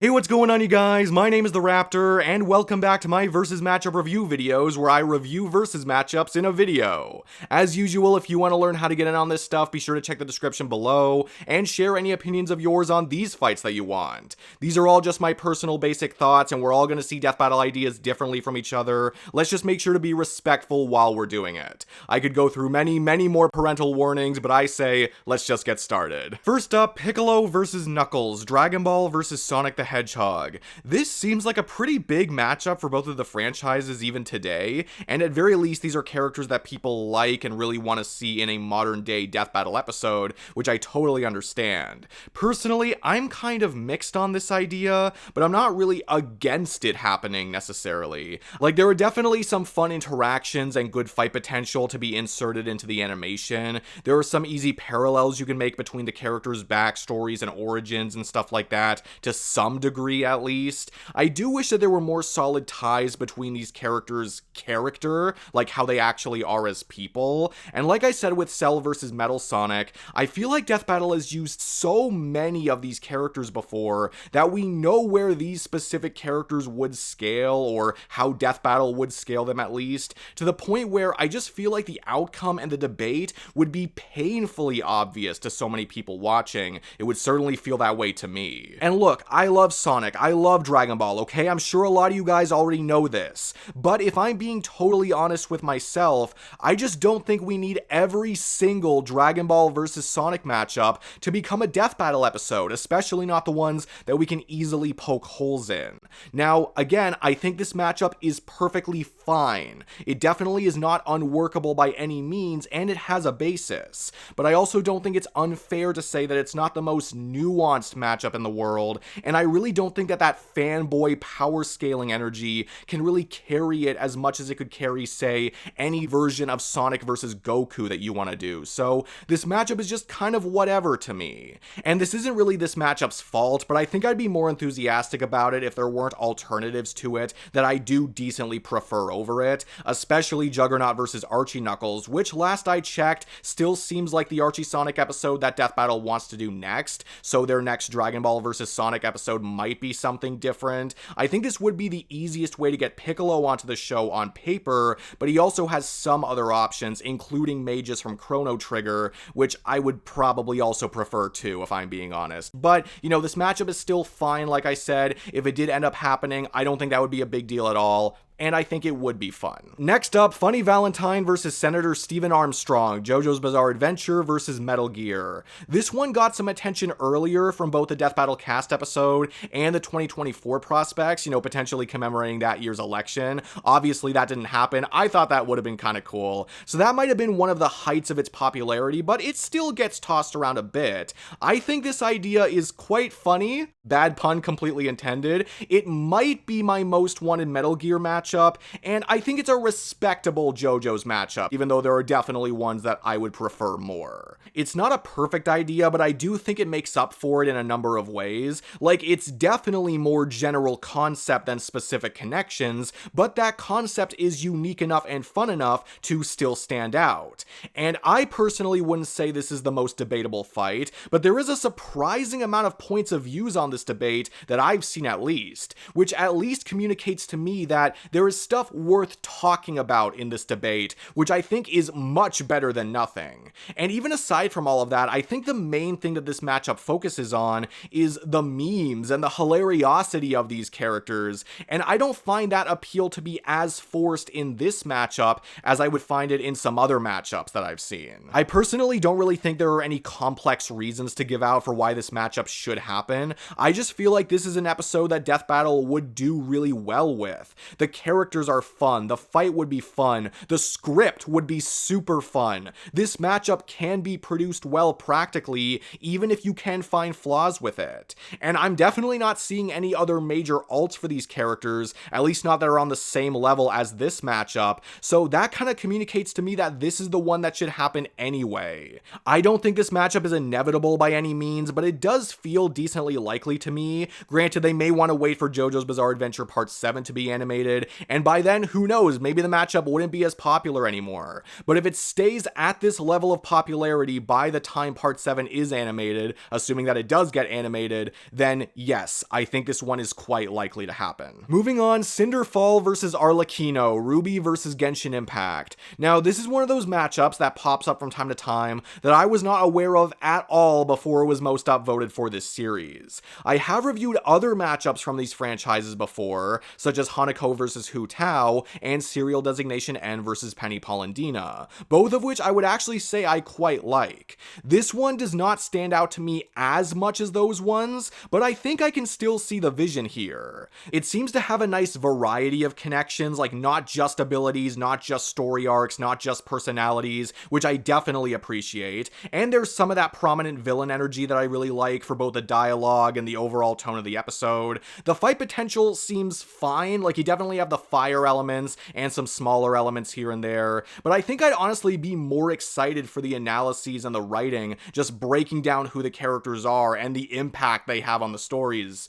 Hey, what's going on, you guys? My name is the Raptor, and welcome back to my versus matchup review videos where I review versus matchups in a video. As usual, if you want to learn how to get in on this stuff, be sure to check the description below and share any opinions of yours on these fights that you want. These are all just my personal basic thoughts, and we're all going to see death battle ideas differently from each other. Let's just make sure to be respectful while we're doing it. I could go through many more parental warnings, but I say, let's just get started. First up, Piccolo versus Knuckles, Dragon Ball versus Sonic the Hedgehog. This seems like a pretty big matchup for both of the franchises even today, and at very least these are characters that people like and really want to see in a modern day death battle episode, which I totally understand. Personally, I'm kind of mixed on this idea, but I'm not really against it happening necessarily. Like, there are definitely some fun interactions and good fight potential to be inserted into the animation. There are some easy parallels you can make between the characters' backstories and origins and stuff like that, to some degree at least. I do wish that there were more solid ties between these characters' character, like how they actually are as people. And like I said with Cell vs. Metal Sonic, I feel like Death Battle has used so many of these characters before that we know where these specific characters would scale, or how Death Battle would scale them at least, to the point where I just feel like the outcome and the debate would be painfully obvious to so many people watching. It would certainly feel that way to me. And look, I love Sonic, I love Dragon Ball, okay? I'm sure a lot of you guys already know this. But if I'm being totally honest with myself, I just don't think we need every single Dragon Ball versus Sonic matchup to become a death battle episode, especially not the ones that we can easily poke holes in. Now, again, I think this matchup is perfectly fine. It definitely is not unworkable by any means, and it has a basis. But I also don't think it's unfair to say that it's not the most nuanced matchup in the world, and I really don't think that fanboy power scaling energy can really carry it as much as it could carry, say, any version of Sonic versus Goku that you want to do. So this matchup is just kind of whatever to me. And this isn't really this matchup's fault, but I think I'd be more enthusiastic about it if there weren't alternatives to it that I do decently prefer over it, especially Juggernaut versus Archie Knuckles, which last I checked still seems like the Archie Sonic episode that Death Battle wants to do next, so their next Dragon Ball versus Sonic episode might be something different. I think this would be the easiest way to get Piccolo onto the show on paper, but he also has some other options, including mages from Chrono Trigger, which I would probably also prefer too, if I'm being honest. But, you know, this matchup is still fine, like I said. If it did end up happening, I don't think that would be a big deal at all, and I think it would be fun. Next up, Funny Valentine versus Senator Stephen Armstrong, JoJo's Bizarre Adventure versus Metal Gear. This one got some attention earlier from both the Death Battle cast episode and the 2024 prospects, you know, potentially commemorating that year's election. Obviously, that didn't happen. I thought that would have been kind of cool. So that might have been one of the heights of its popularity, but it still gets tossed around a bit. I think this idea is quite funny. Bad pun completely intended. It might be my most wanted Metal Gear matchup, and I think it's a respectable JoJo's matchup, even though there are definitely ones that I would prefer more. It's not a perfect idea, but I do think it makes up for it in a number of ways. Like, it's definitely more general concept than specific connections, but that concept is unique enough and fun enough to still stand out. And I personally wouldn't say this is the most debatable fight, but there is a surprising amount of points of views on this debate that I've seen at least, which at least communicates to me that there is stuff worth talking about in this debate, which I think is much better than nothing. And even aside from all of that, I think the main thing that this matchup focuses on is the memes and the hilariosity of these characters, and I don't find that appeal to be as forced in this matchup as I would find it in some other matchups that I've seen. I personally don't really think there are any complex reasons to give out for why this matchup should happen. I just feel like this is an episode that Death Battle would do really well with. The characters are fun, the fight would be fun, the script would be super fun. This matchup can be produced well practically, even if you can find flaws with it. And I'm definitely not seeing any other major alts for these characters, at least not that are on the same level as this matchup, so that kind of communicates to me that this is the one that should happen anyway. I don't think this matchup is inevitable by any means, but it does feel decently likely to me. Granted, they may want to wait for JoJo's Bizarre Adventure Part 7 to be animated, And by then, who knows, maybe the matchup wouldn't be as popular anymore. But if it stays at this level of popularity by the time Part 7 is animated, assuming that it does get animated, then yes, I think this one is quite likely to happen. Moving on, Cinder versus Arlecchino, RWBY versus Genshin Impact. Now, this is one of those matchups that pops up from time to time that I was not aware of at all before it was most upvoted for this series. I have reviewed other matchups from these franchises before, such as Hanako versus Hu Tao and Serial Designation N versus Penny Polendina, both of which I would actually say I quite like. This one does not stand out to me as much as those ones, but I think I can still see the vision here. It seems to have a nice variety of connections, like not just abilities, not just story arcs, not just personalities, which I definitely appreciate, and there's some of that prominent villain energy that I really like for both the dialogue and the overall tone of the episode. The fight potential seems fine, like you definitely have the fire elements and some smaller elements here and there, but I think I'd honestly be more excited for the analyses and the writing, just breaking down who the characters are and the impact they have on the stories.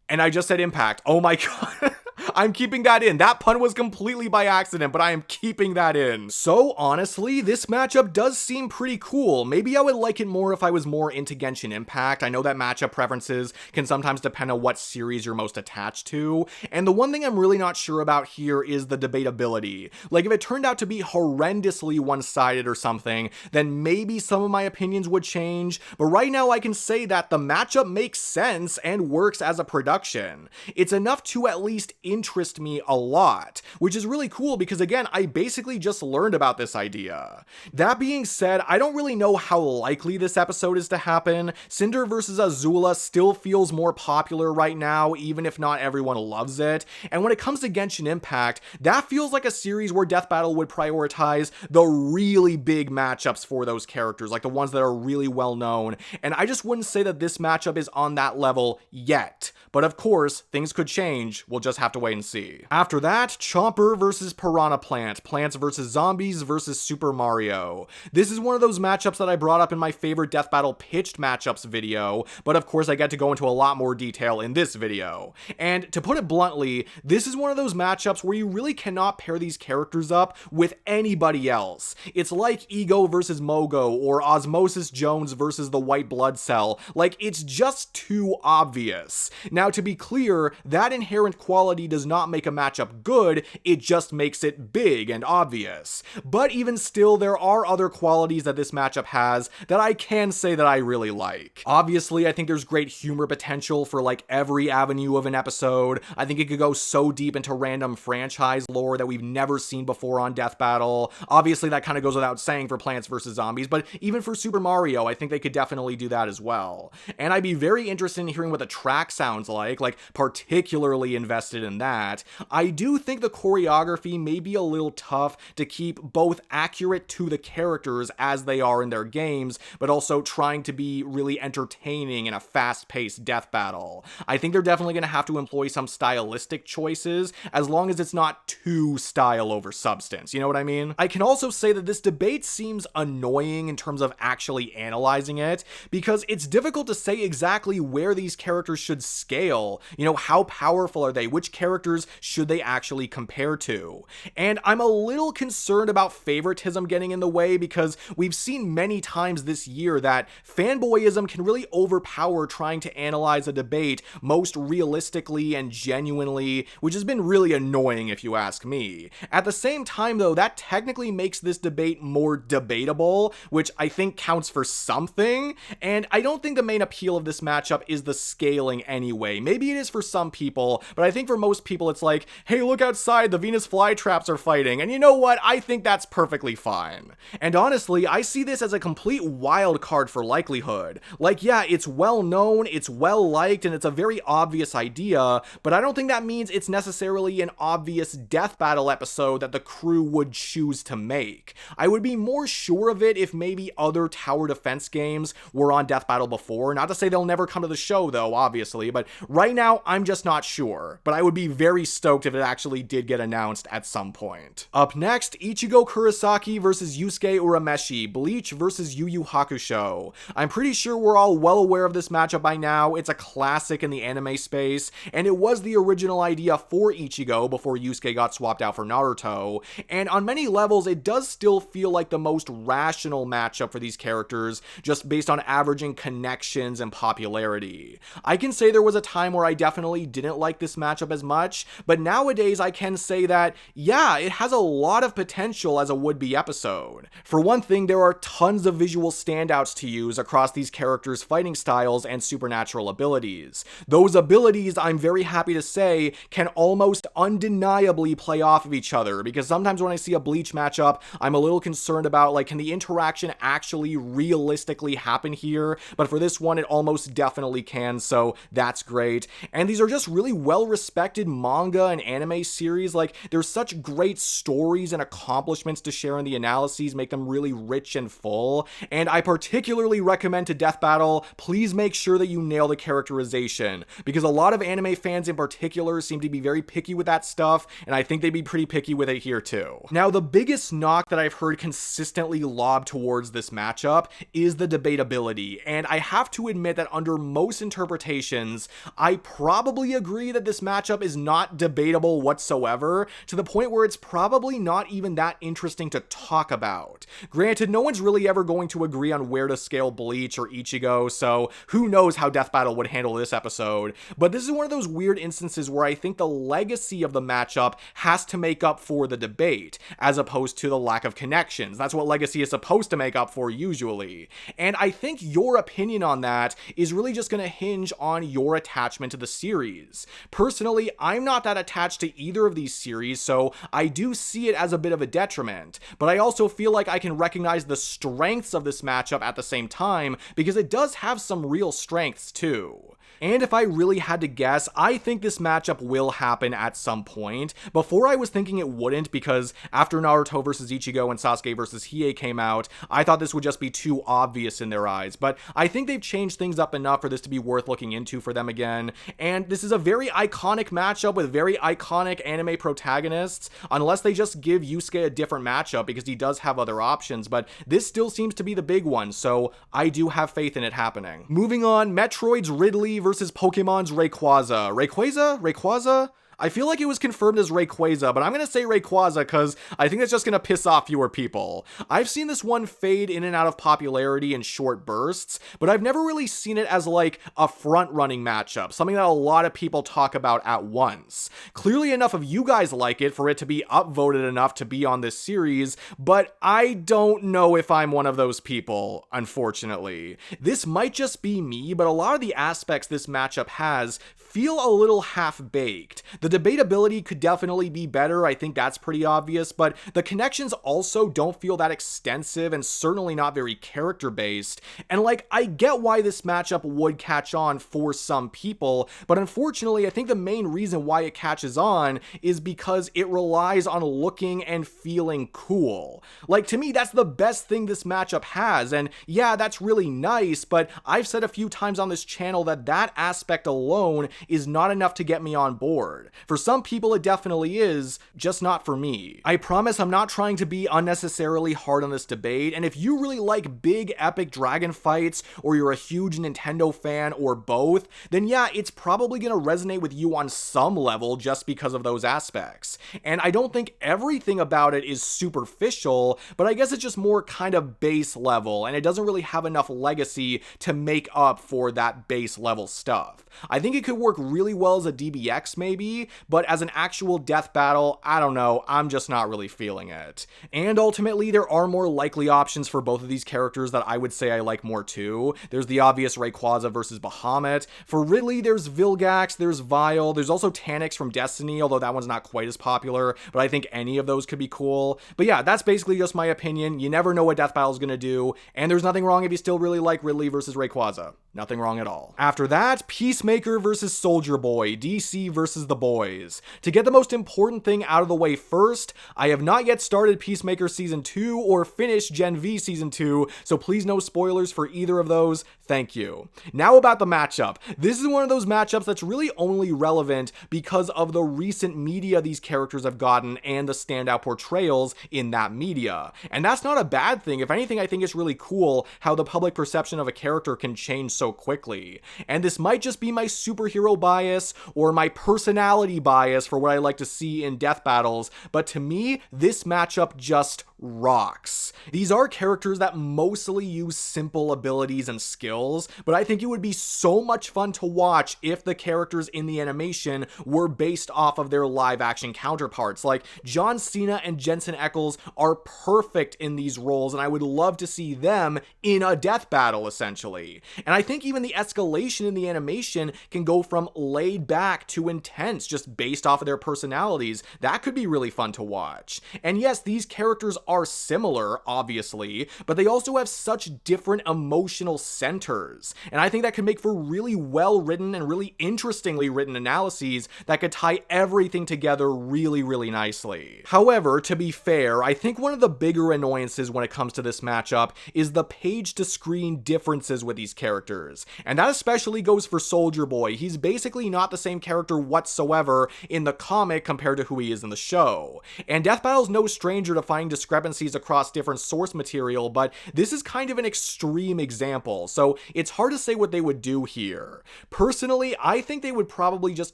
And I just said impact. Oh my god. I'm keeping that in. That pun was completely by accident, but I am keeping that in. So honestly, this matchup does seem pretty cool. Maybe I would like it more if I was more into Genshin Impact. I know that matchup preferences can sometimes depend on what series you're most attached to. And the one thing I'm really not sure about here is the debatability. Like if it turned out to be horrendously one-sided or something, then maybe some of my opinions would change. But right now I can say that the matchup makes sense and works as a production. It's enough to at least interest me a lot, which is really cool because again, I basically just learned about this idea. That being said, I don't really know how likely this episode is to happen. Cinder versus Azula still feels more popular right now, even if not everyone loves it. And when it comes to Genshin Impact, that feels like a series where Death Battle would prioritize the really big matchups for those characters, like the ones that are really well known. And I just wouldn't say that this matchup is on that level yet. But of course, things could change. We'll just have to wait and see. After that, Chomper versus Piranha Plant, Plants vs. Zombies versus Super Mario. This is one of those matchups that I brought up in my favorite Death Battle pitched matchups video, but of course I get to go into a lot more detail in this video. And to put it bluntly, this is one of those matchups where you really cannot pair these characters up with anybody else. It's like Ego versus Mogo or Osmosis Jones versus the White Blood Cell. Like, it's just too obvious. Now, to be clear, that inherent quality does not make a matchup good, it just makes it big and obvious. But even still, there are other qualities that this matchup has that I can say that I really like. Obviously, I think there's great humor potential for like every avenue of an episode. I think it could go so deep into random franchise lore that we've never seen before on Death Battle. Obviously, that kind of goes without saying for Plants vs. Zombies, but even for Super Mario, I think they could definitely do that as well. And I'd be very interested in hearing what the track sounds like particularly invested in that. I do think the choreography may be a little tough to keep both accurate to the characters as they are in their games, but also trying to be really entertaining in a fast-paced death battle. I think they're definitely going to have to employ some stylistic choices, as long as it's not too style over substance, you know what I mean? I can also say that this debate seems annoying in terms of actually analyzing it, because it's difficult to say exactly where these characters should scale. You know, how powerful are they? Which characters should they actually compare to? And I'm a little concerned about favoritism getting in the way, because we've seen many times this year that fanboyism can really overpower trying to analyze a debate most realistically and genuinely, which has been really annoying if you ask me. At the same time though, that technically makes this debate more debatable, which I think counts for something, and I don't think the main appeal of this matchup is the scaling anyway. Maybe it is for some people, but I think for most people it's like, hey, look outside, the Venus flytraps are fighting, and you know what? I think that's perfectly fine. And honestly, I see this as a complete wild card for likelihood. Like, yeah, it's well known, it's well liked, and it's a very obvious idea, but I don't think that means it's necessarily an obvious death battle episode that the crew would choose to make. I would be more sure of it if maybe other tower defense games were on Death Battle before. Not to say they'll never come to the show though, obviously, but right now I'm just not sure. But I would be very stoked if it actually did get announced at some point. Up next, Ichigo Kurosaki versus Yusuke Urameshi, Bleach versus Yu Yu Hakusho. I'm pretty sure we're all well aware of this matchup by now. It's a classic in the anime space, and it was the original idea for Ichigo before Yusuke got swapped out for Naruto, and on many levels it does still feel like the most rational matchup for these characters, just based on averaging connections and popularity. I can say there was a time where I definitely didn't like this matchup as much, but nowadays I can say that, yeah, it has a lot of potential as a would-be episode. For one thing, there are tons of visual standouts to use across these characters' fighting styles and supernatural abilities. Those abilities, I'm very happy to say, can almost undeniably play off of each other, because sometimes when I see a Bleach matchup, I'm a little concerned about, like, can the interaction actually realistically happen here? But for this one, it almost definitely can, so that's great. And these are just really well-respected manga and anime series. Like, there's such great stories and accomplishments to share in the analyses, make them really rich and full. And I particularly recommend to Death Battle, please make sure that you nail the characterization, because a lot of anime fans in particular seem to be very picky with that stuff, and I think they'd be pretty picky with it here too. Now, the biggest knock that I've heard consistently lobbed towards this matchup is the debatability, and I have to admit that under most interpretations, I probably agree that this matchup is not debatable whatsoever, to the point where it's probably not even that interesting to talk about. Granted, no one's really ever going to agree on where to scale Bleach or Ichigo, so who knows how Death Battle would handle this episode, but this is one of those weird instances where I think the legacy of the matchup has to make up for the debate, as opposed to the lack of connections. That's what legacy is supposed to make up for usually. And I think your opinion on that is really just going to hinge on your attachment to the series. Personally, I'm not that attached to either of these series, so I do see it as a bit of a detriment, but I also feel like I can recognize the strengths of this matchup at the same time, because it does have some real strengths too. And if I really had to guess, I think this matchup will happen at some point. Before I was thinking it wouldn't, because after Naruto vs Ichigo and Sasuke vs Hiei came out, I thought this would just be too obvious in their eyes, but I think they've changed things up enough for this to be worth looking into for them again, and this is a very iconic matchup with very iconic anime protagonists, unless they just give Yusuke a different matchup, because he does have other options, but this still seems to be the big one, so I do have faith in it happening. Moving on, Metroid's Ridley versus Pokemon's Rayquaza. Rayquaza? I feel like it was confirmed as Rayquaza, but I'm going to say Rayquaza because I think that's just going to piss off fewer people. I've seen this one fade in and out of popularity in short bursts, but I've never really seen it as like a front-running matchup, something that a lot of people talk about at once. Clearly enough of you guys like it for it to be upvoted enough to be on this series, but I don't know if I'm one of those people, unfortunately. This might just be me, but a lot of the aspects this matchup has feel a little half-baked. The debatability could definitely be better, I think that's pretty obvious, but the connections also don't feel that extensive and certainly not very character-based, and like, I get why this matchup would catch on for some people, but unfortunately I think the main reason why it catches on is because it relies on looking and feeling cool. Like, to me, that's the best thing this matchup has, and yeah, that's really nice, but I've said a few times on this channel that that aspect alone is not enough to get me on board. For some people it definitely is, just not for me. I promise I'm not trying to be unnecessarily hard on this debate, and if you really like big epic dragon fights, or you're a huge Nintendo fan, or both, then yeah, it's probably gonna resonate with you on some level just because of those aspects. And I don't think everything about it is superficial, but I guess it's just more kind of base level, and it doesn't really have enough legacy to make up for that base level stuff. I think it could work really well as a DBX maybe, but as an actual death battle, I don't know, I'm just not really feeling it. And ultimately, there are more likely options for both of these characters that I would say I like more too. There's the obvious Rayquaza versus Bahamut. For Ridley, there's Vilgax, there's Vile, there's also Tanix from Destiny, although that one's not quite as popular, but I think any of those could be cool. But yeah, that's basically just my opinion. You never know what death battle is gonna do, and there's nothing wrong if you still really like Ridley versus Rayquaza. Nothing wrong at all. After that, Peacemaker versus Soldier Boy, DC versus the boys. To get the most important thing out of the way first, I have not yet started Peacemaker Season 2 or finished Gen V Season 2, so please no spoilers for either of those, thank you. Now about the matchup. This is one of those matchups that's really only relevant because of the recent media these characters have gotten and the standout portrayals in that media. And that's not a bad thing. If anything, I think it's really cool how the public perception of a character can change so quickly. And this might just be my superhero bias or my personality bias for what I like to see in death battles, but to me, this matchup just rocks. These are characters that mostly use simple abilities and skills, but I think it would be so much fun to watch if the characters in the animation were based off of their live action counterparts. Like John Cena and Jensen Ackles are perfect in these roles, and I would love to see them in a death battle essentially. And I think even the escalation in the animation can go from laid back to intense just based off of their personalities. That could be really fun to watch. And yes, these characters are similar, obviously, but they also have such different emotional centers. And I think that could make for really well written and really interestingly written analyses that could tie everything together really, really nicely. However, to be fair, I think one of the bigger annoyances when it comes to this matchup is the page to screen differences with these characters. And that especially goes for Soldier Boy. He's basically not the same character whatsoever in the comic compared to who he is in the show. And Death Battle's no stranger to finding discrepancies across different source material, but this is kind of an extreme example, so it's hard to say what they would do here. Personally, I think they would probably just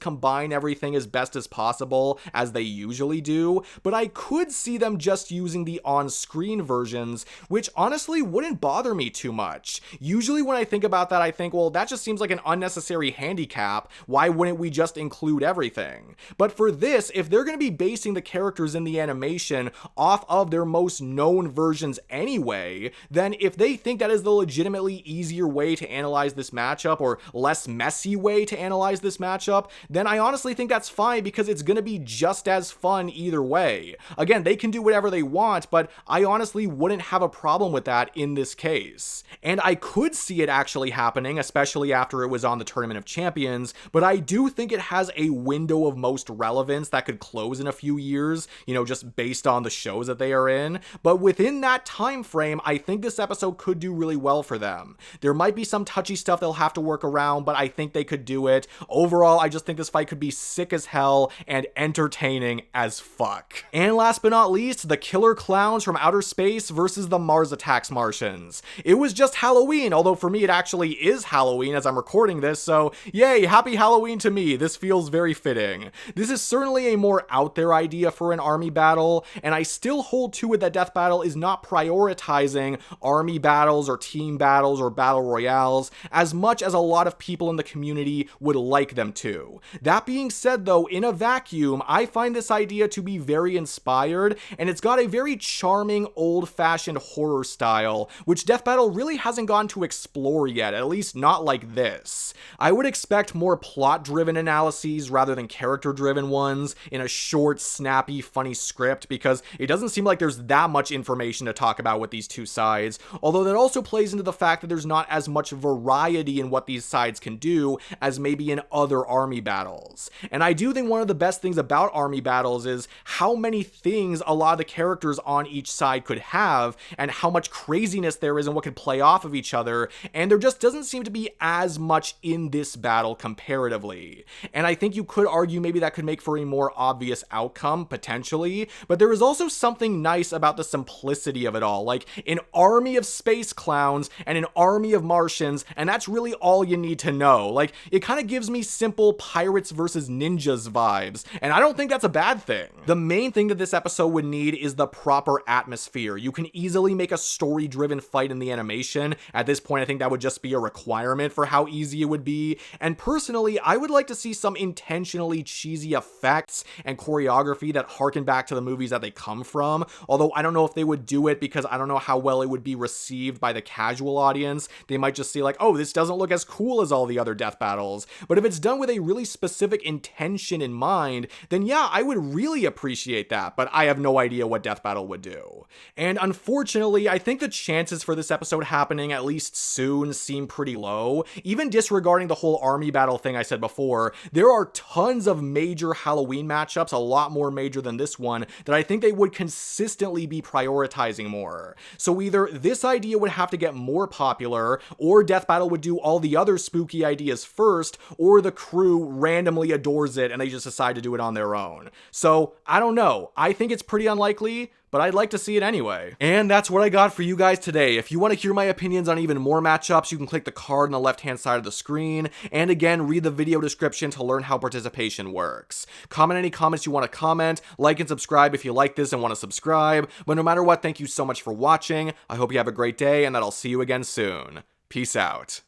combine everything as best as possible, as they usually do, but I could see them just using the on-screen versions, which honestly wouldn't bother me too much. Usually when I think about that, I think, well, that just seems like an unnecessary handicap. Why wouldn't we just include everything? But for this, if they're going to be basing the characters in the animation off of their most known versions anyway, then if they think that is the legitimately easier way to analyze this matchup or less messy way to analyze this matchup, then I honestly think that's fine because it's going to be just as fun either way. Again, they can do whatever they want, but I honestly wouldn't have a problem with that in this case. And I could see it actually happening, especially after it was on the Tournament of Champions, but I do think it has a window of most relevance that could close in a few years, just based on the shows that they are in. But within that time frame, I think this episode could do really well for them. There might be some touchy stuff they'll have to work around, but I think they could do it. Overall, I just think this fight could be sick as hell and entertaining as fuck. And last but not least, the killer clowns from outer space versus the Mars Attacks Martians. It was just Halloween, although for me it actually is Halloween as I'm recording this, so yay, happy Halloween to me. This feels very fitting. This is certainly a more out there idea for an army battle, and I still hold to it that Death Battle is not prioritizing army battles or team battles or battle royales as much as a lot of people in the community would like them to. That being said though, in a vacuum, I find this idea to be very inspired, and it's got a very charming old-fashioned horror style, which Death Battle really hasn't gone to explore yet, at least not like this. I would expect more plot-driven analyses rather than character-driven ones in a short, snappy, funny script, because it doesn't seem like there's that much information to talk about with these two sides, although that also plays into the fact that there's not as much variety in what these sides can do as maybe in other army battles. And I do think one of the best things about army battles is how many things a lot of the characters on each side could have, and how much craziness there is and what could play off of each other, and there just doesn't seem to be as much in this battle comparatively. And I think you could argue maybe that could make for a more obvious outcome, potentially, but there is also something nice about the simplicity of it all, like an army of space clowns and an army of Martians, and that's really all you need to know. Like, it kind of gives me simple pirates versus ninjas vibes, and I don't think that's a bad thing. The main thing that this episode would need is the proper atmosphere. You can easily make a story-driven fight in the animation. At this point, I think that would just be a requirement for how easy it would be, and personally, I would like to see some intentionally cheesy effects and choreography that harken back to the movies that they come from, although I don't know if they would do it because I don't know how well it would be received by the casual audience. They might just see like, oh, this doesn't look as cool as all the other death battles. But if it's done with a really specific intention in mind, then yeah, I would really appreciate that, but I have no idea what death battle would do. And unfortunately, I think the chances for this episode happening at least soon seem pretty low. Even disregarding the whole army battle thing I said before, there are tons of major Halloween matchups, a lot more major than this one, that I think they would consistently be prioritizing more. So either this idea would have to get more popular, or Death Battle would do all the other spooky ideas first, or the crew randomly adores it and they just decide to do it on their own. So, I don't know. I think it's pretty unlikely, but I'd like to see it anyway. And that's what I got for you guys today. If you want to hear my opinions on even more matchups, you can click the card on the left-hand side of the screen, and again, read the video description to learn how participation works. Comment any comments you want to comment, like and subscribe if you like this and want to subscribe, but no matter what, thank you so much for watching. I hope you have a great day, and that I'll see you again soon. Peace out.